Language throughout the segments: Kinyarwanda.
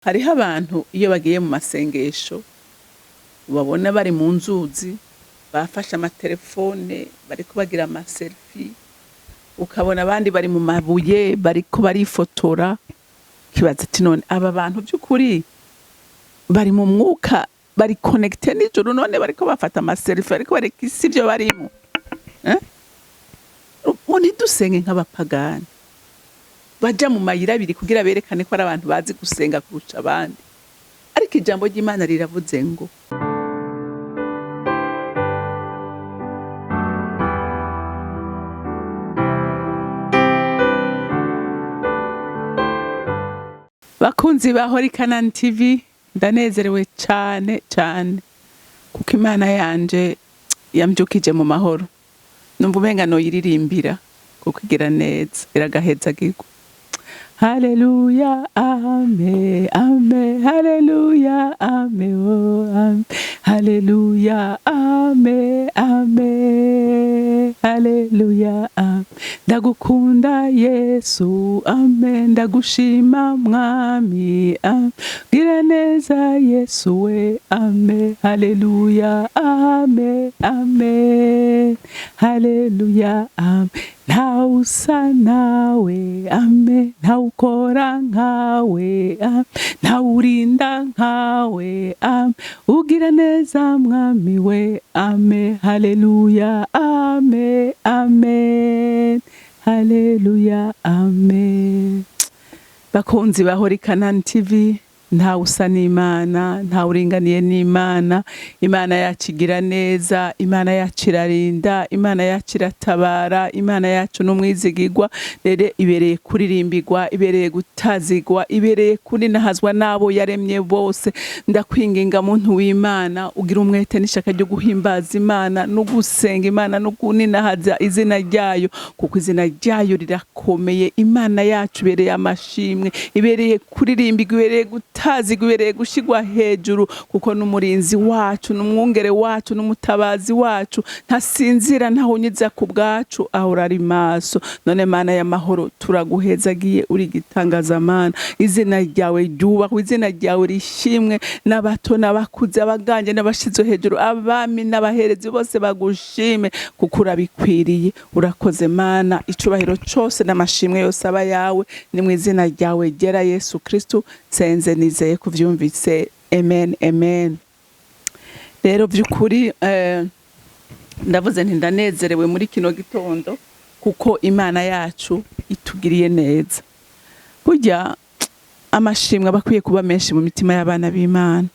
Hariho abantu iyo bagiye mu masengesho ubabona bari mu nzuzi bafashe amatelefone bariko bagira amaselfie, ukabona abandi bari mu mabuye bariko barifotora, kibaza ati none aba bantu by'ukuri bari mu mwuka, bari connected n'ijuru, none bariko bafata amaselfie, bariko bareka isi ibyo barimo. Ntidusenge nk'abapagani baja mu mayira abiri kugira berekane ko ari abantu bazi gusenga kurusha abandi, ariko ijambo ry'Imana riravuze ngo bakunzi ba CANAAN TV, ndanezerewe cyane cyane kuko Imana yanje yambyukije mu mahoro, numva umenga noyiririmbira kuko igira neza, iragahezagirwa. Haleluya, amen, amen, haleluya, amen, oh, amen, haleluya, amen, amen, haleluya, amen. Ndagukunda Yesu, amen, ndagushima mwami, amen, gira neza Yesu we, amen, haleluya, amen, amen, haleluya, amen. Ntawusa nawe, amen, ntawukora nkawe, amen, ntawurinda nkawe, amen, ugira neza mwami we, amen, haleluya, amen, amen, haleluya, amen. Bakunzi ba CANAAN TV, ntawusa n'Imana, ntawuringaniye n'Imana. Imana yacu igira neza, Imana yacu irarinda, Imana yacu iratabara, Imana yacu n'umwizigirwa. Rero ibereye kuririmbirwa, ibereye gutazigwa, ibereye kuninahazwa n'abo yaremye bose. Ndakwinginga muntu w'Imana, ugira umwete n'ishaka ryo guhimbaza Imana no gusenga Imana no kuninahaza izina ryayo, kuko izina ryayo rirakomeye. Imana yacu ibereye amashimwe, ibereye kuririmbirwa, ibereye tazigubereye gushigwa hejuru, kuko n'umurinzi wacu, n'umwungere wacu, n'umutabazi wacu, ntasinzira ntahunyiza ku bwacu, ahora ari maso. None Mana y'amahoro, turaguhezagiye, uri gitangaza Mana. Izina ryawe ryubahwe, izina ryawe rishimwe, n'abato n'abakuze, abaganje n'abashizwe hejuru, abami n'abaherezi bose bagushime, kuko urabikwiriye. Urakoze Mana, icubahiro cose n'amashimwe yose aba yawe, ni mu izina ryawe ryera Yesu Kristo senze nizeye kuvyumvise, amen, amen. Rero by'ukuri ndavuze nti ndanezerewe muri kino gitondo kuko Imana yacu itugiriye neza. Burya amashimwe bakwiye kuba menshi mu mitima y'abana b'Imana.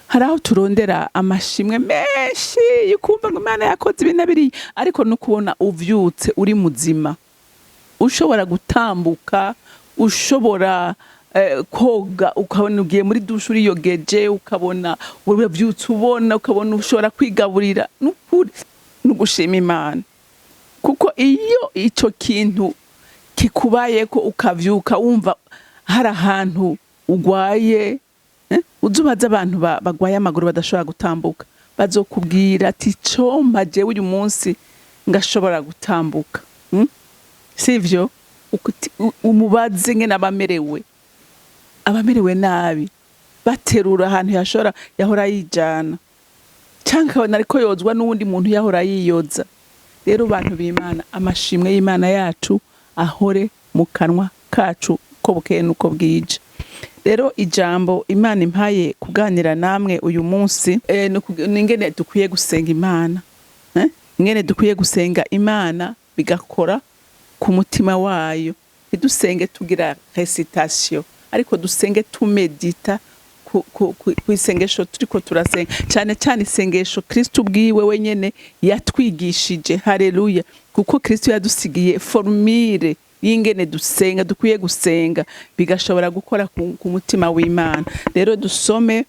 Hari aho turondera amashimwe menshi yukumva ngo Imana yakoze ibintu biri, ariko no kubona uvyutse uri muzima, ushobora gutambuka, ushobora koga, ukabona ugiye muri dushe uriyogeje, ukabona uravyutse, ubona ukabona ushobora kwigaburira, n'ukuri n'ugushima Imana. Kuko iyo ico kintu kikubayeko ukavyuka wumva hari ahantu ugwaye, uzubaza abantu bagwaye amaguru badashobora gutambuka, bazokubwira ati comba jewe uyu munsi ngashobora gutambuka, sivyo? Umubaze ngene abamerewe nabi, baterura ahantu yahora yijana, canke ariko yozwa n'uwundi muntu yahora yiyoza. Rero bantu b'Imana, amashimwe y'Imana yacu ahore mu kanwa kacu ko bukeye nuko bwije. Rero ijambo Imana impaye kuganira namwe uyu munsi, n'ingene dukwiye gusenga Imana, ingene dukwiye gusenga Imana bigakora ku mutima wayo. Ntidusenge tugira recitation, ariko dusenge tumedita ku isengesho turiko turasenga, cyane cyane isengesho Kristo ubwiwe wenyene yatwigishije. Haleluya, kuko Kristo yadusigiye formule y'ingene dusenga, dukwiye gusenga bigashobora gukora ku mutima w'Imana. Rero dusome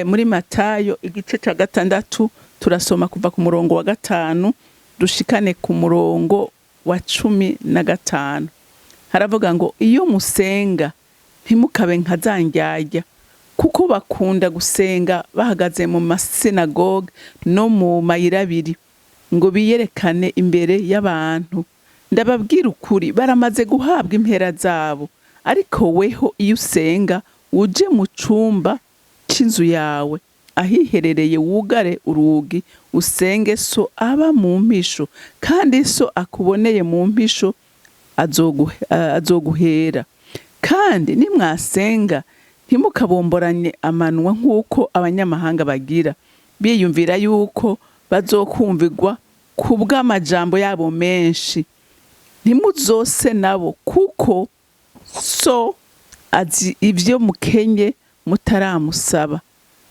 muri Matayo igice ca 6, turasoma kuva ku murongo wa 5 dushikane ku murongo wa 15. Haravuga ngo iyo musenga ntimukabe nka zandyarya, kuko bakunda gusenga bahagaze mu masinagoge no mu mayira abiri, ngo biyerekane imbere y'abantu. Ndababwira ukuri, baramaze guhabwa impera zabo. Ariko weho iyo usenga uje mu cumba c'inzu yawe ahiherereye wugare urugi usenge so aba mu mpisho, kandi so akuboneye mu mpisho azoguhera. Kandi nimwasenga ntimukabomboranye amanwa nk'uko abanyamahanga bagira, biyumvira yuko bazokumvirwa kubw'amajambo yabo menshi. Ntimuzose nabo, kuko so azi ivyo mukenye mutaramusaba.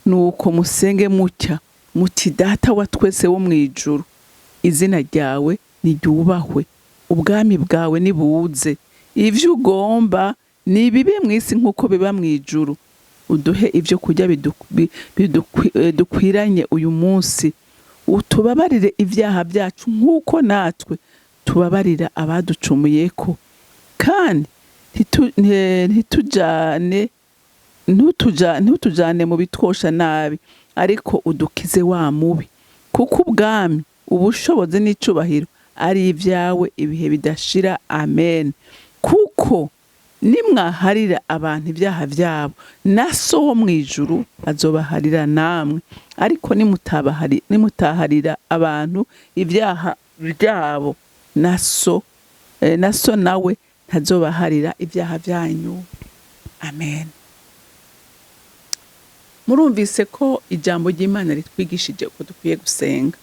Nuko musenge mutya muti: Data wa twese wo mwijuru, izina ryawe niryubahwe, ubwami bwawe nibuze, ivyo ugomba nibibe mw'isi nk'uko biba mwijuru. Uduhe ivyo kurya bidukwiranye uyu munsi, utubabarire ivyaha byacu nk'uko natwe tubabarira abaducumuyeko, kandi ntutujane mu bitwosha nabi, ariko udukize wa mubi. Kuko ubwami, ubushobozi n'icubahiro ari ivyawe ibihe bidashira. Amen. Kuko nimwaharira abantu ivyaha vyabo, na so wo mwijuru azobaharira namwe. Ariko nimutaharira abantu ivyaha vyabo, na so nawe ntazobaharira ivyaha vyanyu. Amen. Murumvise ko ijambo ry'Imana ritwigishije uko dukwiye gusenga.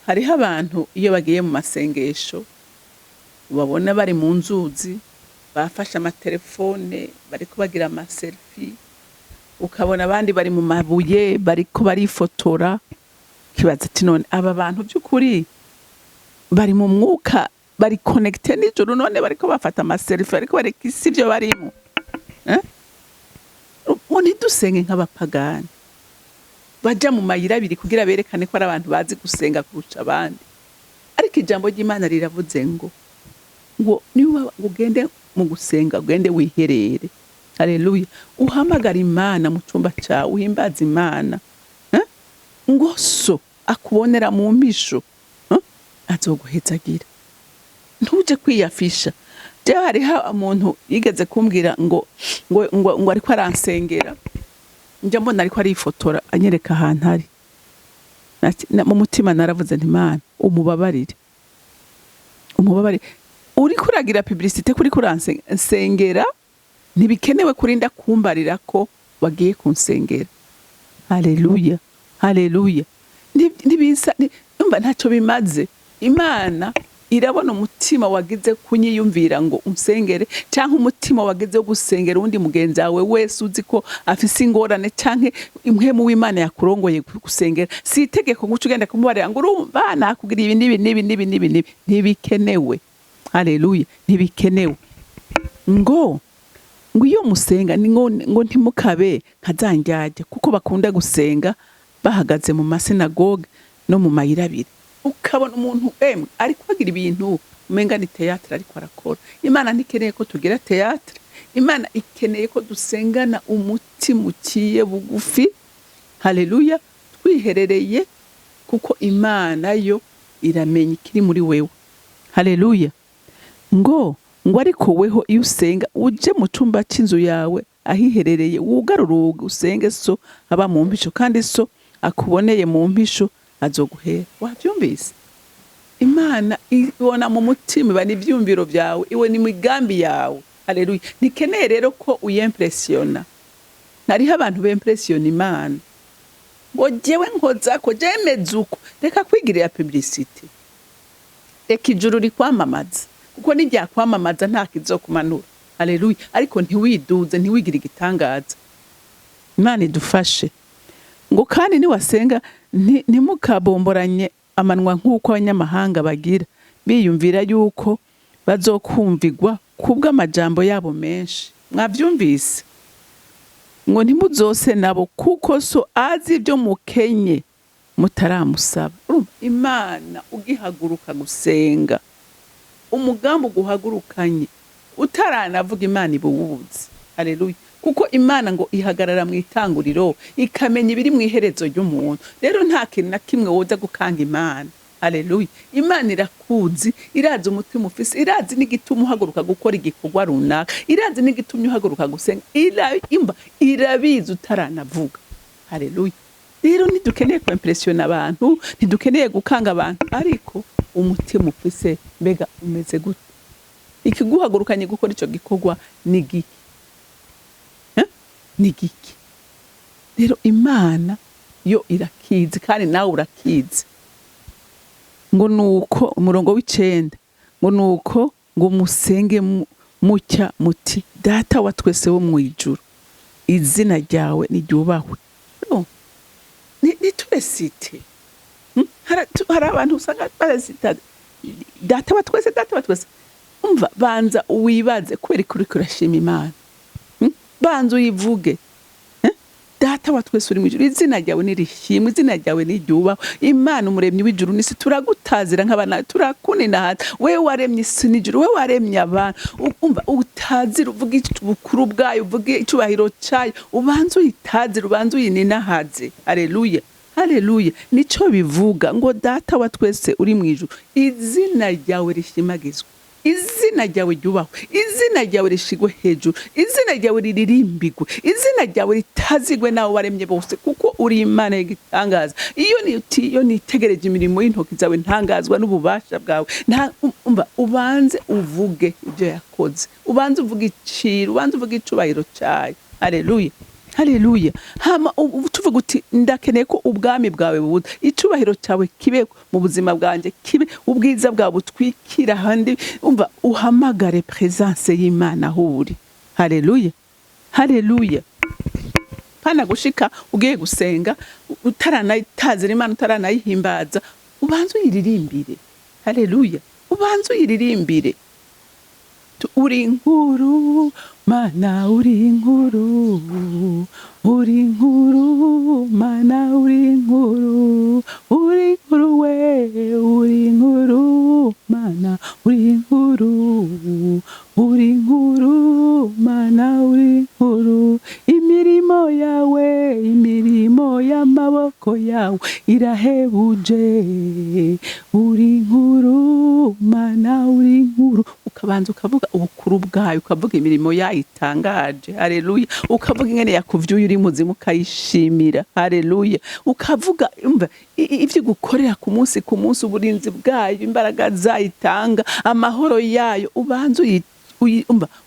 Hariho abantu iyo bagiye mu masengesho babona bari mu nzuzi, bafashe amatelefone bariko bagira amaselfie, ukabona abandi bari mu mabuye bariko barifotora. Kibaza ati none aba bantu by'ukuri bari mu mwuka, bari connecte n'ijuru, none bariko bafata amaselfie, ariko bareka isi ivyo barimo? Dusenge nk'abapagani baja mu mayira abiri kugira berekane ko ari abantu bazi gusenga kurusha abandi. Ariko ijambo ry'Imana riravuze ngo niba ugende mu gusenga, ugende wiherere. Haleluya. Uhamagara Imana mu cumba cawe, uhimbaza Imana, ngo so akubonera mu mpisho azoguhezagira. Ntuje kwiyafisha. Jewe hariho umuntu yigeze kumbwira ngo ariko aransengera, nje mbona ariko arifotora anyereka ahantu ari. Mu mutima naravuze nti Mana umubabarire. Uri kuragira publicité kuri kuransengera, ntibikenewe kurinda kumbarira ko wagiye kunsengera. Haleluya. Haleluya. Nibisa umva ntacyo bimaze. Imana irabona umutima wagize kunyiyumvira ngo unsengere, cyangwa umutima wagize gusengera undi mugenzi wawe wese uzi ko afise ingorane, cyangwa impwemu w'Imana yakurongoye gusengera. Si itegeko guca ugenda kumubarira ngo urumva nakugira ibi nibi. Ntibikenewe. Haleluya. Ntibikenewe. Ngo iyo musenga ngo ntimukabe nkazanjyaje, kuko bakunda gusenga bahagaze mu masinagoge no mu mayira abiri. Ukabona umuntu ariko agira ibintu umenga ni théâtre ariko arakora. Imana ntikeneye ko tugira théâtre. Imana ikeneye ko dusengana umutima uciye bugufi. Haleluya. Twiherereye, kuko Imana yo iramenya ikiri muri wewe. Haleluya. Ngo ariko weho iyo usenga uje mu cumba c'inzu yawe ahiherereye wugaruruga usenge so aba mu mpisho, kandi so akuboneye mu mpisho azoguhera. Wavyumvise? Imana ibona mu mutima, iba n'ivyumviro vyawe, iwe ni migambi yawe. Haleluya. Nikeneye rero ko uyempressiona. Hariho abantu bempressiona Imana ngo jewe nkozako jemeze uko. Reka kwigirira publicité. Reka ijuru rikwamamaza, kuko nijya kwamamaza nta kizokumanura. Haleluya. Ariko ntiwiduze, ntiwigire igitangaza. Imana idufashe. Ngo kandi niwasenga ntimukabomboranye amanwa nk'uko abanyamahanga bagira, biyumvira yuko bazokumvirwa kubw'amajambo yabo menshi. Mwavyumvise? Ngo ntimuzose nabo, kuko so azi ibyo mukenye mutaramusaba. Imana ugihaguruka gusenga, umugambi guhagurukanye utaranavuga, Imana ibuwuzi. Haleluya. Kuko Imana ngo ihagarara mu itanguriro, ikamenya ibiri mu iherezo ry'umuntu. Rero nta kintu na kimwe woza gukanga Imana. Haleluya. Imana irakuzi, irazi umutima ufise, irazi n'igituma uhaguruka gukora igikorwa runaka, irazi n'igitumye uhaguruka gusenga, irabizi utaranavuga. Haleluya. Rero ntidukeneye kwimpressiona abantu, ntidukeneye gukanga abantu, ariko umutima ufise mbega umeze gute? Ikiguhagurukanye gukora ico gikorwa ni giki? Ni giki? Rero Imana yo irakizi kandi nawe urakizi. Ngo nuko umurongo w'9 ngo nuko ngo musenge mucya muti data wa twese wo mu ijuru, izina ryawe niryubahwe. Ni turesite. Hari abantu usanga baresita data wa twese, data wa twese. Umva, banza uwibaze kubera kuri kurashima Imana. Banza uyivuge. Data wa twese uri mu ijuru, izina ryawe nirishimwe, izina ryawe niryubahwe. Imana umuremyi w'ijuru n'isi, turagutazira nk'abana, turakunina hata. Wewe waremye isi n'ijuru, wewe waremye abantu. Umva, utazira, uvuge ubukuru bwayo, uvuge icubahiro cyayo, ubanze uyitazira, ubanze uyininahaze. Haleluya. Haleluya. Nico bivuga ngo data wa twese uri mu ijuru, izina ryawe rishimagizwe, izina ryawe ryubahwe, izina ryawe rishigwe hejuru, izina ryawe riririmbigwe, izina ryawe ritazigwe nawe waremye bose, kuko uri Imana y'igitangaza. Iyo nitegereje imirimo y'intoki zawe ntangazwa n'ububasha bwawe. Umva, ubanze uvuge ibyo yakoze, ubanze uvuge iciro, ubanze uvuge icubahiro cyayo. Haleluya. Haleluya. Hama tuvuga uti ndakeneye ko ubwami bwawe bubuda, icubahiro cyawe kibe mu buzima bwanjye, kibe ubwiza bwawe butwikira handi. Umva, uhamagare presence y'Imana huri. Haleluya. Haleluya. Pana gushika ugiye gusenga utaranayitazira Imana, utaranayihimbaza, ubanze uyiririmbire. Haleluya. Ubanze uyiririmbire. Uri inkuru Mana, uri inkuru, uri inkuru Mana, uri inkuru, uri inkuru we, uri inkuru Mana, uri inkuru, uri inkuru Mana, uri inkuru. Imirimo yawe, imirimo y'amaboko yawe irahebuje, uri inkuru Mana, uri inkuru. Ukabanza ukavuga ubukuru bwayo, ukavuga imirimo yayo itangaje. Haleluya. Ukavuga ingene yakuvyuye uri muzimu ukayishimira. Haleluya. Ukavuga umva ivyo gukorera ku munsi uburinzi bwayo, imbaraga zayitanga, amahoro yayo. Ubanze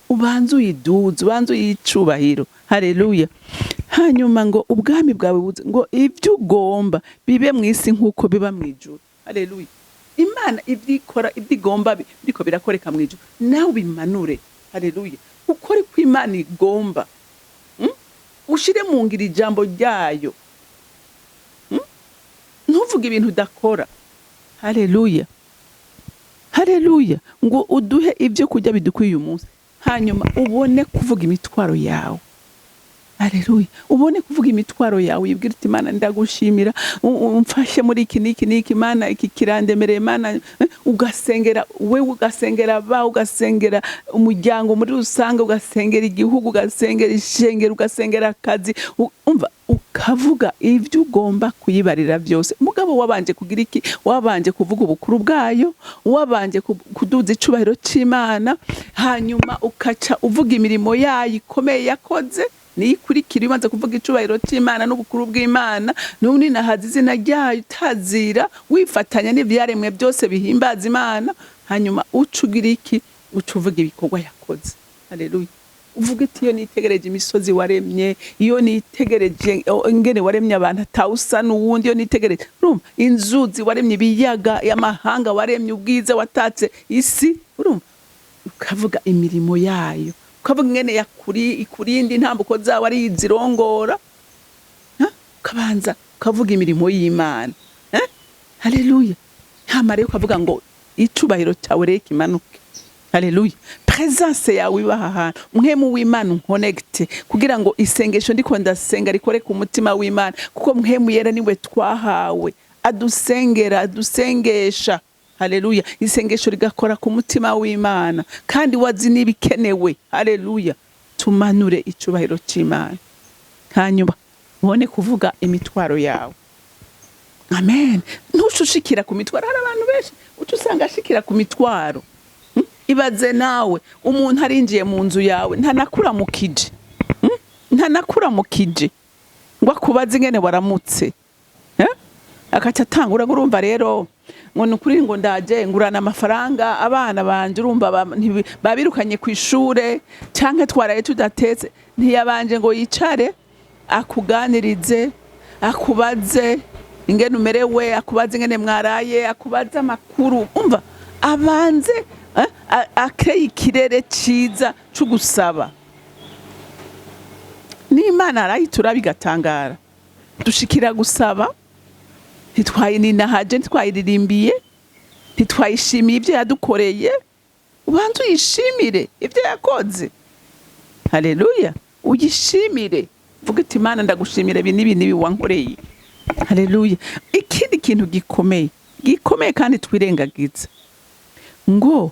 ubanze uyiduze, ubanze uyicubahiro. Haleluya. Hanyuma ngo ubwami bwawe buze, ngo ivyo ugomba bibe mw'isi nkuko biba mw'ijuru. Haleluya. Imana ivyikora, ivyigomba biko birakoreka mw'ijuru, nawe bimanure. Haleluya. Ukore ko Imana igomba. Ushire mu ngira ijambo ryayo. Ntuvuge ibintu udakora. Haleluya. Haleluya. Ngo uduhe ibyo kurya bidukwiye uyu munsi, hanyuma ubone kuvuga imitwaro yawe. Haleluya. Ubone kuvuga imitwaro yawe, yibwira uti Imana ndagushimira, umfashe muri iki niki Imana, iki kirandemereye Imana. Ugasengera wewe, ugasengera ba, ugasengera umuryango muri rusange, ugasengera igihugu, ugasengera ishengero, ugasengera akazi. Umva, ukavuga ivyo ugomba kuyibarira byose. Mugabo wabanje kugira iki? Wabanje kuvuga ubukuru bwayo, wabanje kuduza icubahiro c'Imana, hanyuma ukaca uvuga imirimo yayo ikomeye yakoze. Nikurikira ibanza kuvuga icubahiro c'Imana n'ubukuru bw'Imana, n'ubundi nahaza izina ryayo, utazira, wifatanya n'ivyaremwe byose bihimbaza Imana. Hanyuma ucugira iki? Ucuvuga ibikorwa yakoze. Haleluya. Uvuga iti iyo nitegereje imisozi waremye, iyo nitegereje ingene waremye abantu atawusa n'uwundi, iyo nitegereje urumva inzuzi waremye, ibiyaga y'amahanga waremye, ubwiza watatse isi. Urumva, ukavuga imirimo yayo, ukavuga ingene ikurindi intambuko zawe ari izirongora. Ukabanza ukavuga imirimo y'Imana. Haleluya. Ntamare ukavuga ngo icubahiro cyawe reka imanuke. Haleluya. Presence yawe iba ahantu, mwemu w'Imana unconnecte, kugira ngo isengesho ndiko ndasenga rikore ku mutima w'Imana, kuko mwemu yera niwe twahawe adusengera, adusengesha. Haleluya. Isengesho rigakora ku mutima w'Imana, kandi wazi nibikenewe. Haleluya. Tumanure icubahiro c'Imana, hanyuma ubone kuvuga imitwaro yawe. amen. Ntushushikira ku mitwaro. Hari abantu benshi utusanga ashikira ku mitwaro. Ibaze nawe umuntu arinjiye mu nzu yawe ntanakura mu kije, ntanakura mu kije ngo akubaze ingene waramutse, akaca atangura urumva rero ngo nukuri ngo ndaje ngurana amafaranga abana banje, urumva babirukanye ku ishure canke twaraye tudatetse, ntiyabanje ngo yicare akuganirize, akubaze ingene umerewe, akubaze ingene mwaraye, akubaze amakuru, umva abanze akeye ikirere ciza cyo gusaba. N'Imana arayitura bigatangara. Dushikira gusaba, ntitwayininahaje, ntitwayiririmbiye, ntitwayishimiye ibyo yadukoreye. Ubanze uyishimire ibyo yakoze. Haleluya. Uyishimire. Vuga ati Imana ndagushimira ibi n'ibi wankoreye. Haleluya. Ikindi kintu gikomeye kandi twirengagiza. Ngo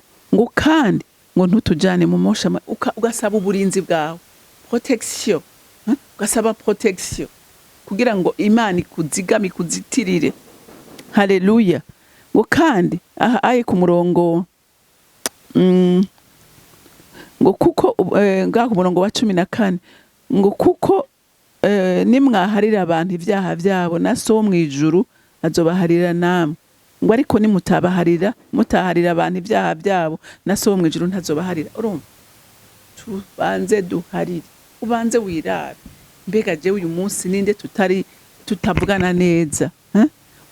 kandi ngo ntutujane mu mosha, ugasaba uburinzi bwawe, protection, ugasaba protection kugira ngo Imana ikuzigame, ikuzitirire. Haleluya. Ngo kandi aha aye ku murongo ngo kuko ngaho umurongo wa 14 ngo kuko nimwaharira abantu ibyaha byabo na so wo mwijuru azobaharira namwe. Ngo ariko nimutaharira abantu ibyaha byabo na so wo mwijuru ntazobaharira. Urumva tubanze duharire, ubanze wirara. Mbega je uyu munsi ninde tutavugana neza,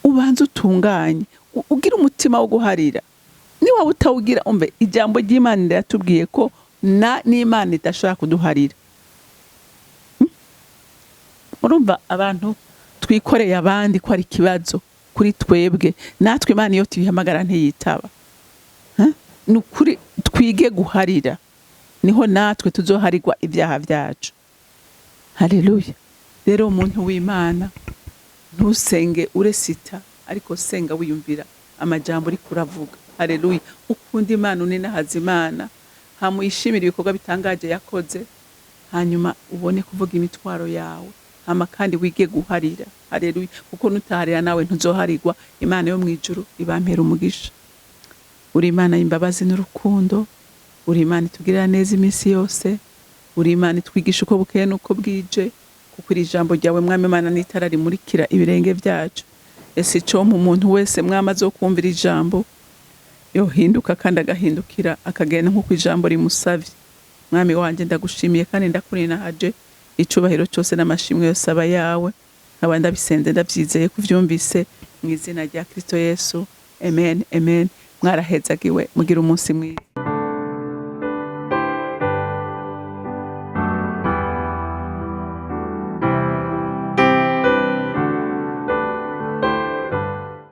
ubanze utunganye, ugira umutima wo guharira. Ni wawe utawugira, umbe ijambo ry'Imana riratubwiye ko n'Imana idashobora kuduharira. Urumva abantu twikoreye abandi ko ari kibazo kuri twebwe, natwe Imana iyo tuyihamagara ntiyitaba. Nukuri twige guharira, niho natwe tuzoharirwa ibyaha byacu. Haleluya. Rero umuntu w'Imana ntusenge uresita, ariko senga wiyumvira amajambo uri kuravuga. Haleluya. Ukunda Imana, uninahaza Imana, hamuyishimira ibikorwa bitangaje yakoze, hanyuma ubone kuvuga imitwaro yawe, hama kandi wige guharira. Haleluya. Kuko nutaharira nawe ntuzoharirwa. Imana yo mwijuru ibampera umugisha. Uri Imana y'imbabazi n'urukundo, uri Imana itugirira neza iminsi yose, uri Imana itwigisha uko bukeye nuko bwije, kuko iri jambo ryawe Mwami Imana n'itara rimurikira ibirenge byacu. Ese cyo mu muntu wese mwamaze kumvira ijambo yohinduka kandi agahindukira akagenda nk'uko ijambo rimusavye. Mwami wanje ndagushimiye kandi ndakurinahaje, icubahiro cyose n'amashimwe yose aba yawe, nkaba ndabisenze ndabyizeye kuvyumvise mu izina rya Kristo Yesu. Amen, amen. Mwarahezagiwe, mugira umunsi mwiza.